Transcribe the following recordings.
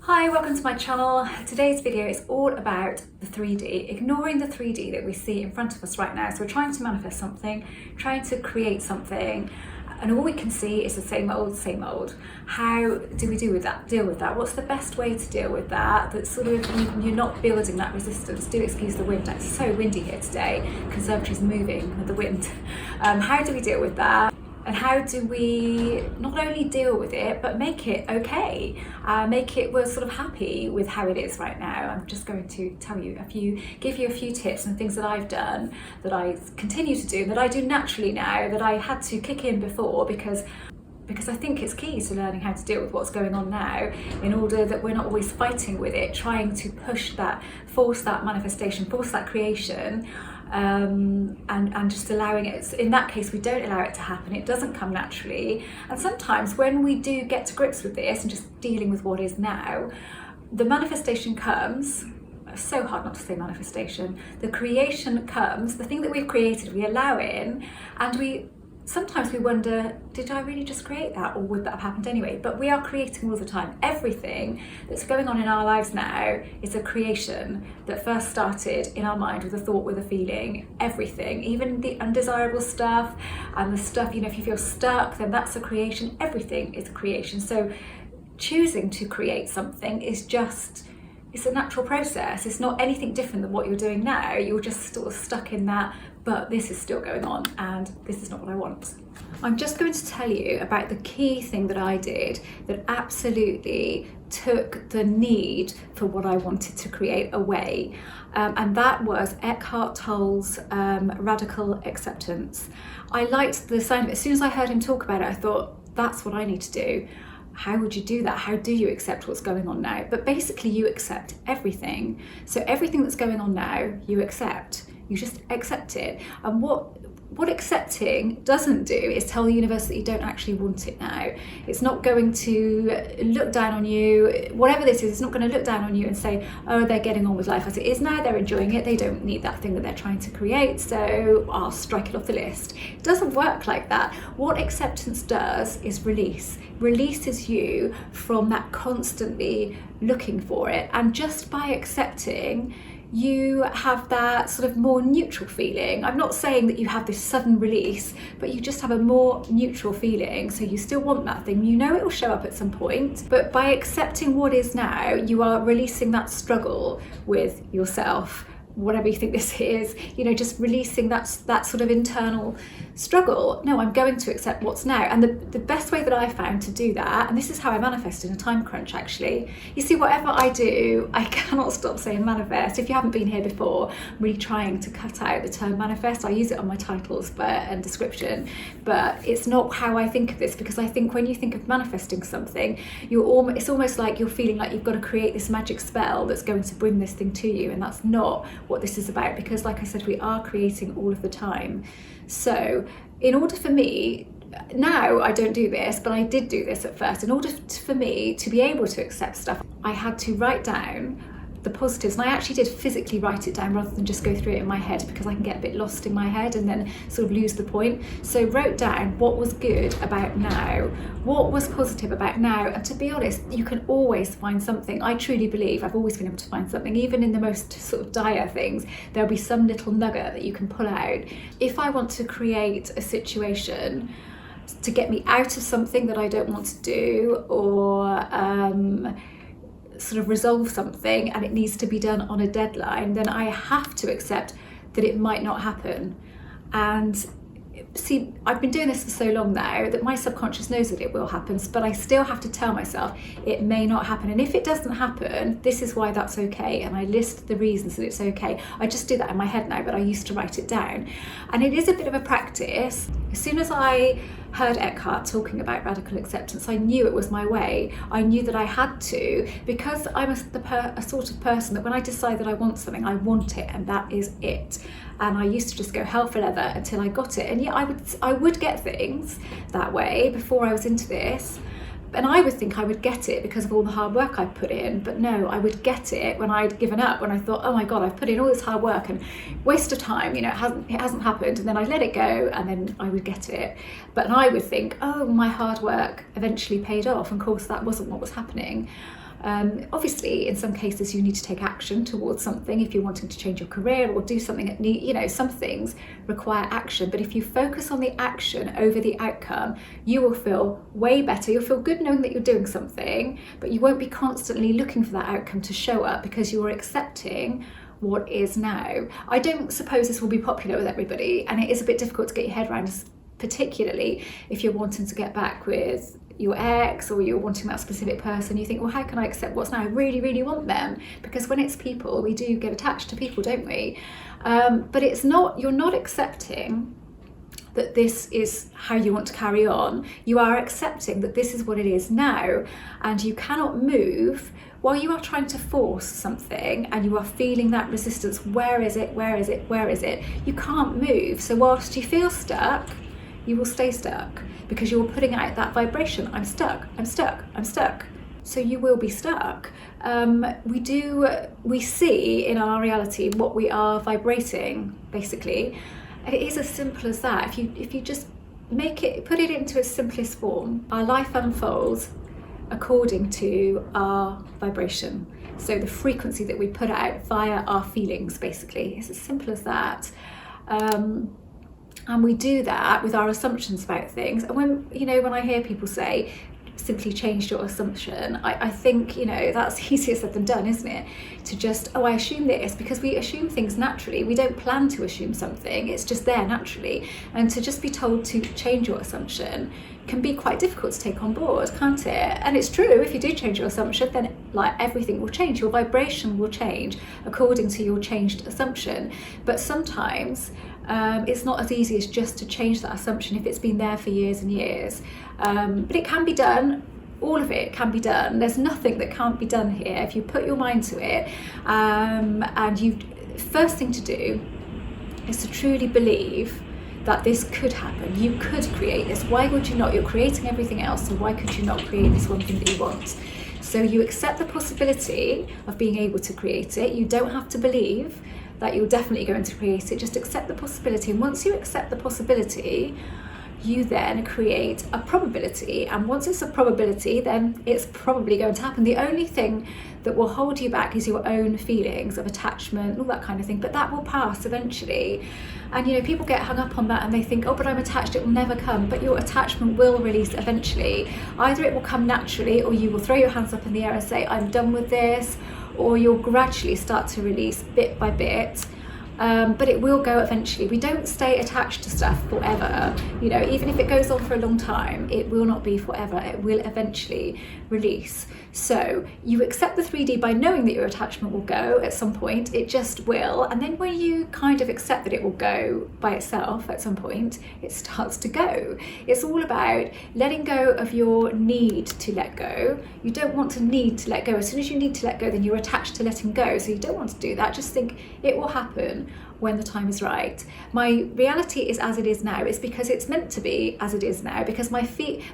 Hi, welcome to my channel. Today's video is all about the 3D, ignoring the 3D that we see in front of us right now. So we're trying to manifest something, trying to create something, and all we can see is the same old, same old. How do we deal with that? What's the best way to deal with that? That sort of you're not building that resistance. Do excuse the wind, it's so windy here today. Conservatory's moving with the wind. How do we deal with that? And how do we not only deal with it, but make it okay? We're sort of happy with how it is right now. I'm just going to give you a few tips and things that I've done, that I continue to do, that I do naturally now, that I had to kick in before because I think it's key to learning how to deal with what's going on now, in order that we're not always fighting with it, trying to push that, force that manifestation, force that creation, and just allowing it. In that case, we don't allow it to happen. It doesn't come naturally. And sometimes when we do get to grips with this and just dealing with what is now, the manifestation comes. It's so hard not to say manifestation. The creation comes, the thing that we've created, we allow in, and sometimes we wonder, did I really just create that, or would that have happened anyway? But we are creating all the time. Everything that's going on in our lives now is a creation that first started in our mind with a thought, with a feeling. Everything, even the undesirable stuff and the stuff, if you feel stuck, then that's a creation. Everything is a creation. So choosing to create something it's a natural process. It's not anything different than what you're doing now. You're just sort of stuck in that, but this is still going on and this is not what I want. I'm just going to tell you about the key thing that I did that absolutely took the need for what I wanted to create away. And that was Eckhart Tolle's radical acceptance. I liked the sound of it. As soon as I heard him talk about it, I thought, that's what I need to do. How would you do that? How do you accept what's going on now? But basically you accept everything. So everything that's going on now, you accept. You just accept it. And what accepting doesn't do is tell the universe that you don't actually want it now. It's not going to look down on you. Whatever this is, it's not going to look down on you and say, oh, they're getting on with life as it is now, they're enjoying it, they don't need that thing that they're trying to create, so I'll strike it off the list. It doesn't work like that. What acceptance does is release. Releases you from that constantly looking for it. And just by accepting, you have that sort of more neutral feeling. I'm not saying that you have this sudden release, but you just have a more neutral feeling. So you still want that thing, it will show up at some point, but by accepting what is now, you are releasing that struggle with yourself, whatever you think this is, just releasing that sort of internal struggle. No, I'm going to accept what's now. And the best way that I found to do that, and this is how I manifest in a time crunch actually. You see, whatever I do, I cannot stop saying manifest. If you haven't been here before, I'm really trying to cut out the term manifest. I use it on my titles and description, but it's not how I think of this, because I think when you think of manifesting something, it's almost like you're feeling like you've got to create this magic spell that's going to bring this thing to you, and that's not what this is about, because like I said, we are creating all of the time. So in order for me, now I don't do this, but I did do this at first. In order for me to be able to accept stuff, I had to write down the positives, and I actually did physically write it down rather than just go through it in my head, because I can get a bit lost in my head and then sort of lose the point. So wrote down what was good about now, what was positive about now, and to be honest, you can always find something. I truly believe I've always been able to find something, even in the most sort of dire things. There'll be some little nugget that you can pull out. If I want to create a situation to get me out of something that I don't want to do, or sort of resolve something, and it needs to be done on a deadline, then I have to accept that it might not happen. And see, I've been doing this for so long now that my subconscious knows that it will happen, but I still have to tell myself it may not happen. And if it doesn't happen, this is why that's okay. And I list the reasons that it's okay. I just do that in my head now, but I used to write it down. And it is a bit of a practice. As soon as I heard Eckhart talking about radical acceptance, I knew it was my way. I knew that I had to, because I'm a sort of person that when I decide that I want something, I want it, and that is it. And I used to just go hell for leather until I got it. And yeah, I would get things that way before I was into this. And I would think I would get it because of all the hard work I'd put in, but no, I would get it when I'd given up, when I thought, oh my God, I've put in all this hard work and waste of time, it hasn't happened, and then I'd let it go, and then I would get it. But I would think, oh, my hard work eventually paid off, and of course that wasn't what was happening. Obviously, in some cases, you need to take action towards something if you're wanting to change your career or do something that some things require action. But if you focus on the action over the outcome, you will feel way better. You'll feel good knowing that you're doing something, but you won't be constantly looking for that outcome to show up because you're accepting what is now. I don't suppose this will be popular with everybody, and it is a bit difficult to get your head around, particularly if you're wanting to get back with your ex or you're wanting that specific person. You think, well, how can I accept what's now? I really, really want them. Because when it's people, we do get attached to people, don't we? But it's not, you're not accepting that this is how you want to carry on. You are accepting that this is what it is now, and you cannot move while you are trying to force something and you are feeling that resistance. Where is it? Where is it? Where is it? You can't move. So whilst you feel stuck, you will stay stuck because you're putting out that vibration. I'm stuck, I'm stuck, I'm stuck. So you will be stuck. We see in our reality what we are vibrating, basically. And it is as simple as that. If you just put it into its simplest form, our life unfolds according to our vibration. So the frequency that we put out via our feelings, basically. It's as simple as that. And we do that with our assumptions about things. And when I hear people say, simply change your assumption, I think, that's easier said than done, isn't it? To just, I assume this, because we assume things naturally. We don't plan to assume something, it's just there naturally. And to just be told to change your assumption can be quite difficult to take on board, can't it? And it's true, if you do change your assumption, then everything will change. Your vibration will change according to your changed assumption. But sometimes it's not as easy as just to change that assumption if it's been there for years and years. But it can be done. All of it can be done. There's nothing that can't be done here if you put your mind to it. First thing to do is to truly believe that this could happen. You could create this. Why would you not? You're creating everything else, so why could you not create this one thing that you want? So you accept the possibility of being able to create it. You don't have to believe that you're definitely going to create it. Just accept the possibility. And once you accept the possibility, you then create a probability. And once it's a probability, then it's probably going to happen. The only thing that will hold you back is your own feelings of attachment, all that kind of thing. But that will pass eventually. And people get hung up on that and they think, oh, but I'm attached, it will never come. But your attachment will release eventually. Either it will come naturally, or you will throw your hands up in the air and say, I'm done with this, or you'll gradually start to release bit by bit. But it will go eventually. We don't stay attached to stuff forever. Even if it goes on for a long time, it will not be forever. It will eventually release. So you accept the 3D by knowing that your attachment will go at some point. It just will. And then when you kind of accept that it will go by itself at some point, it starts to go. It's all about letting go of your need to let go. You don't want to need to let go. As soon as you need to let go, then you're attached to letting go. So you don't want to do that. Just think it will happen when the time is right. My reality is as it is now. It's because it's meant to be as it is now, because my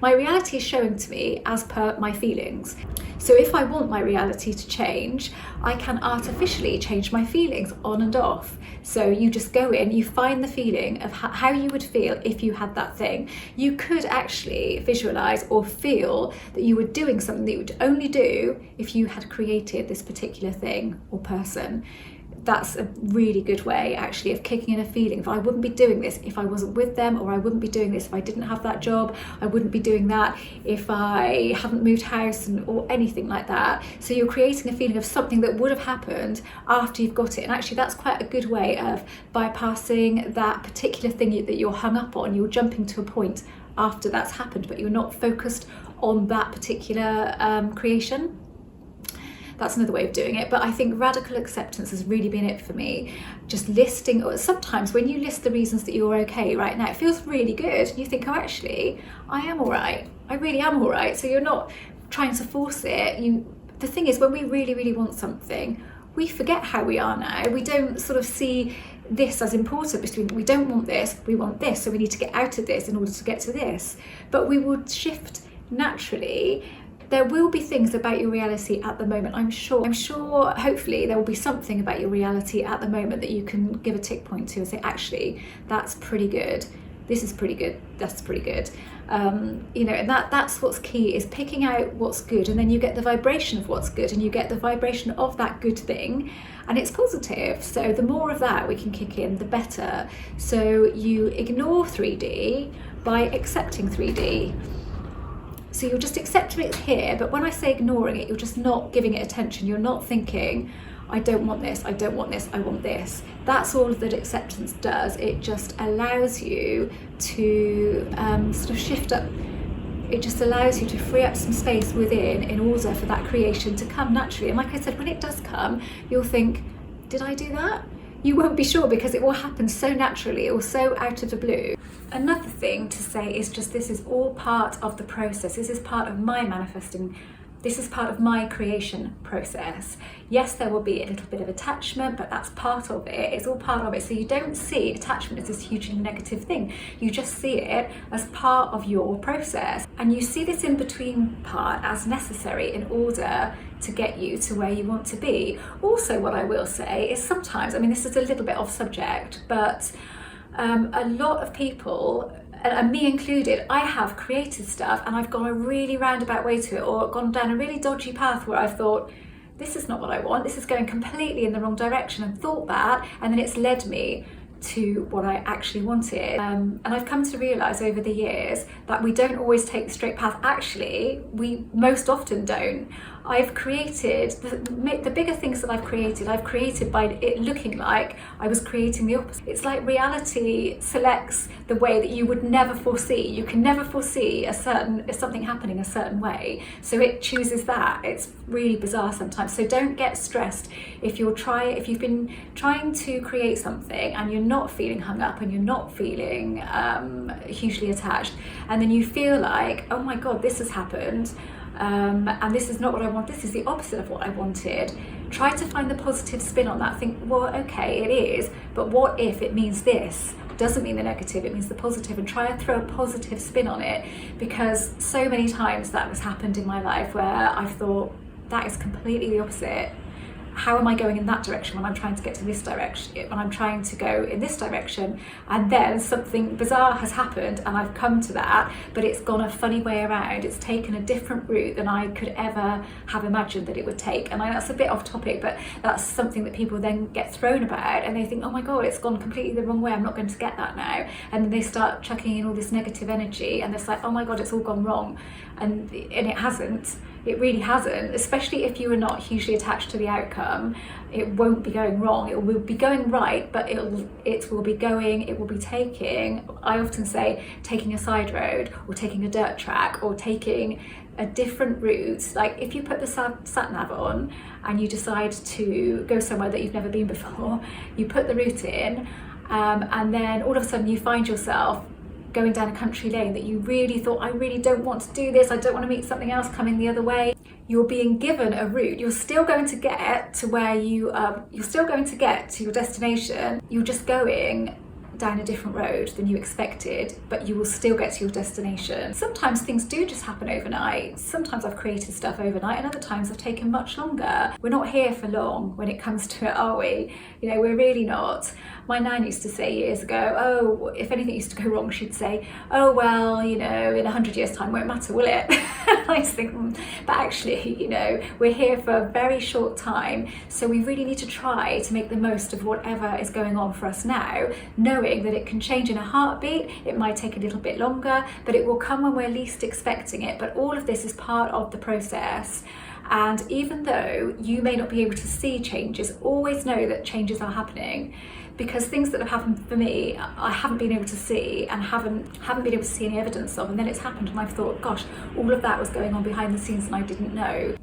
reality is showing to me as per my feelings. So if I want my reality to change, I can artificially change my feelings on and off. So you just go in, you find the feeling of how you would feel if you had that thing. You could actually visualize or feel that you were doing something that you would only do if you had created this particular thing or person. That's a really good way actually of kicking in a feeling. If I wouldn't be doing this if I wasn't with them, or I wouldn't be doing this if I didn't have that job, I wouldn't be doing that if I hadn't moved house, or anything like that. So you're creating a feeling of something that would have happened after you've got it. And actually that's quite a good way of bypassing that particular thing that you're hung up on. You're jumping to a point after that's happened, but you're not focused on that particular creation. That's another way of doing it. But I think radical acceptance has really been it for me. Just listing, or sometimes when you list the reasons that you're okay right now, it feels really good. You think, oh, actually, I am all right. I really am all right. So you're not trying to force it. The thing is, when we really, really want something, we forget how we are now. We don't sort of see this as important. We don't want this, we want this. So we need to get out of this in order to get to this. But we would shift naturally. There will be things about your reality at the moment, I'm sure, hopefully there will be something about your reality at the moment that you can give a tick point to and say, actually, that's pretty good. this is pretty good, that's pretty good. You know, and that's what's key, is picking out what's good, and then you get the vibration of what's good, and you get the vibration of that good thing, and it's positive. So the more of that we can kick in, the better. So you ignore 3D by accepting 3D. So you're just accepting it's here, but when I say ignoring it, you're just not giving it attention. You're not thinking, I don't want this, I don't want this, I want this. That's all that acceptance does. It just allows you to sort of shift up. It just allows you to free up some space within in order for that creation to come naturally. And like I said, when it does come, you'll think, did I do that? You won't be sure, because it will happen so naturally or so out of the blue. Another thing to say is just, this is all part of the process. This is part of my manifesting. This is part of my creation process. Yes, there will be a little bit of attachment, but that's part of it. It's all part of it. So you don't see attachment as this hugely negative thing. You just see it as part of your process. And you see this in between part as necessary in order to get you to where you want to be. Also, what I will say is sometimes, I mean, this is a little bit off subject, but a lot of people, and me included, I have created stuff and I've gone a really roundabout way to it, or gone down a really dodgy path where I've thought, this is not what I want, this is going completely in the wrong direction, and thought that, and then it's led me to what I actually wanted. And I've come to realise over the years that we don't always take the straight path. Actually, we most often don't. I've created, the bigger things that I've created by it looking like I was creating the opposite. It's like reality selects the way that you would never foresee. You can never foresee something happening a certain way. So it chooses that. It's really bizarre sometimes. So don't get stressed if you've been trying to create something and you're not feeling hung up and you're not feeling hugely attached, and then you feel like, oh my God, this has happened. And this is not what I want, this is the opposite of what I wanted. Try to find the positive spin on that. Think, well, okay, it is, but what if it means this? Doesn't mean the negative, it means the positive, and try and throw a positive spin on it, because so many times that has happened in my life where I've thought, that is completely the opposite. How am I going in that direction when I'm trying to get to this direction, when I'm trying to go in this direction? And then something bizarre has happened and I've come to that, but it's gone a funny way around. It's taken a different route than I could ever have imagined that it would take. And that's a bit off topic, but that's something that people then get thrown about, and they think, oh my God, it's gone completely the wrong way, I'm not going to get that now. And then they start chucking in all this negative energy, and it's like, oh my God, it's all gone wrong. And it hasn't. It really hasn't, especially if you are not hugely attached to the outcome. It won't be going wrong, it will be going right, but it will be taking, I often say, taking a side road, or taking a dirt track, or taking a different route. Like if you put the sat nav on and you decide to go somewhere that you've never been before, you put the route in, and then all of a sudden you find yourself going down a country lane that you really thought, I really don't want to do this, I don't want to meet something else coming the other way. You're being given a route. You're still going to get to where you're still going to get to your destination. You're just going down a different road than you expected, but you will still get to your destination. Sometimes things do just happen overnight. Sometimes I've created stuff overnight, and other times have taken much longer. We're not here for long when it comes to it, are we? You know, we're really not. My nan used to say years ago, oh, if anything used to go wrong, she'd say, oh, well, you know, in 100 years time, won't matter, will it? I just think, but actually, you know, we're here for a very short time, so we really need to try to make the most of whatever is going on for us now, knowing that it can change in a heartbeat. It might take a little bit longer, but it will come when we're least expecting it. But all of this is part of the process. And even though you may not be able to see changes, always know that changes are happening, because things that have happened for me, I haven't been able to see, and haven't been able to see any evidence of, and then it's happened and I've thought, gosh, all of that was going on behind the scenes and I didn't know.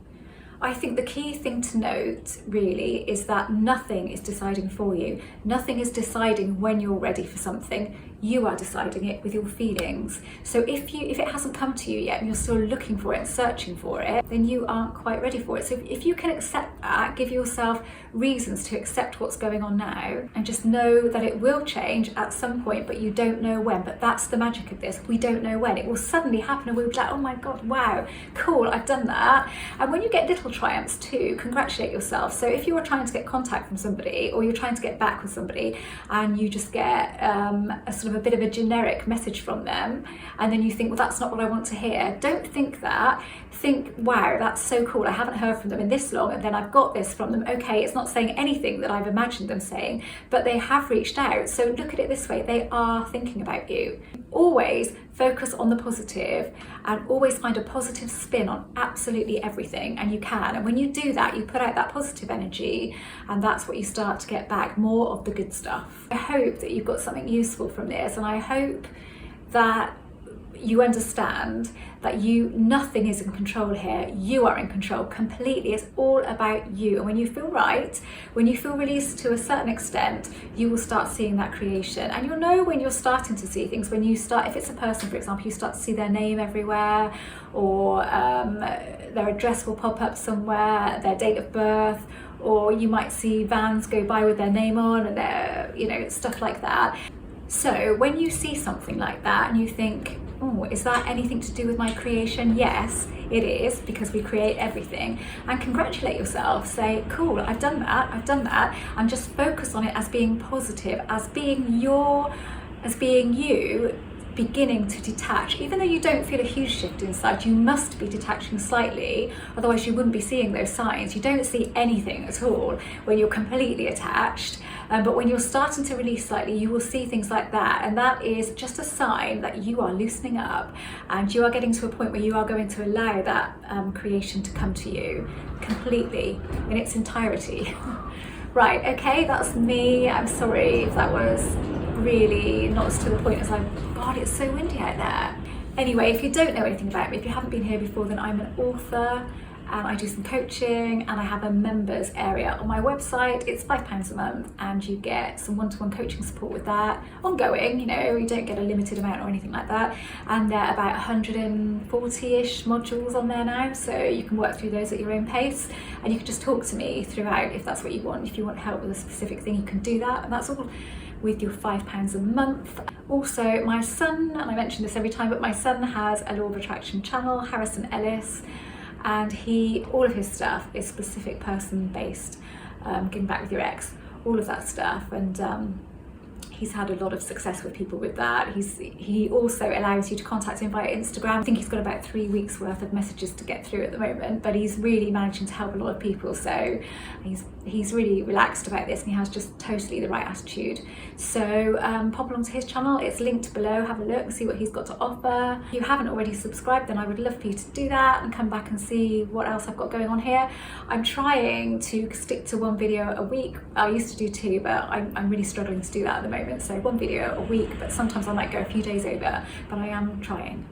I think the key thing to note really is that nothing is deciding for you. Nothing is deciding when you're ready for something. You are deciding it with your feelings. So if it hasn't come to you yet and you're still looking for it and searching for it, then you aren't quite ready for it. So if you can accept that, give yourself reasons to accept what's going on now, and just know that it will change at some point, but you don't know when. But that's the magic of this. We don't know when. It will suddenly happen and we'll be like, oh my God, wow, cool, I've done that. And when you get little triumphs too. Congratulate yourself. So if you're trying to get contact from somebody, or you're trying to get back with somebody, and you just get a sort of a bit of a generic message from them, and then you think, well, that's not what I want to hear. Don't think that. Think, wow, that's so cool. I haven't heard from them in this long, and then I've got this from them. Okay, it's not saying anything that I've imagined them saying, but they have reached out. So look at it this way, they are thinking about you. Always focus on the positive, and always find a positive spin on absolutely everything, and you can. And when you do that, you put out that positive energy, and that's what you start to get back, more of the good stuff. I hope that you've got something useful from this, and I hope that you understand that nothing is in control here. You are in control completely. It's all about you. And when you feel right, when you feel released to a certain extent, you will start seeing that creation. And you'll know when you're starting to see things, when you start, if it's a person, for example, you start to see their name everywhere, or their address will pop up somewhere, their date of birth, or you might see vans go by with their name on, and their, stuff like that. So when you see something like that and you think, oh, is that anything to do with my creation? Yes, it is, because we create everything. And congratulate yourself, say, cool, I've done that, and just focus on it as being positive, as being you, beginning to detach. Even though you don't feel a huge shift inside, you must be detaching slightly, otherwise you wouldn't be seeing those signs. You don't see anything at all when you're completely attached, but when you're starting to release slightly, you will see things like that, and that is just a sign that you are loosening up, and you are getting to a point where you are going to allow that creation to come to you completely in its entirety. Right, okay, that's me. I'm sorry if that was really not as to the point as God, it's so windy out there. Anyway, if you don't know anything about me, if you haven't been here before, then I'm an author, and I do some coaching, and I have a members area on my website. It's £5 a month, and you get some one-to-one coaching support with that, ongoing, you don't get a limited amount or anything like that. And there are about 140-ish modules on there now, so you can work through those at your own pace, and you can just talk to me throughout if that's what you want. If you want help with a specific thing, you can do that, and that's all with your £5 a month. Also, my son, and I mention this every time, but my son has a Law of Attraction channel, Harrison Ellis, and all of his stuff is specific person based, getting back with your ex, all of that stuff, and he's had a lot of success with people with that. He also allows you to contact him via Instagram. I think he's got about 3 weeks worth of messages to get through at the moment, but he's really managing to help a lot of people. So he's really relaxed about this, and he has just totally the right attitude. So pop along to his channel. It's linked below. Have a look, see what he's got to offer. If you haven't already subscribed, then I would love for you to do that and come back and see what else I've got going on here. I'm trying to stick to one video a week. I used to do 2, but I'm really struggling to do that at the moment. So 1 video a week, but sometimes I might go a few days over, but I am trying.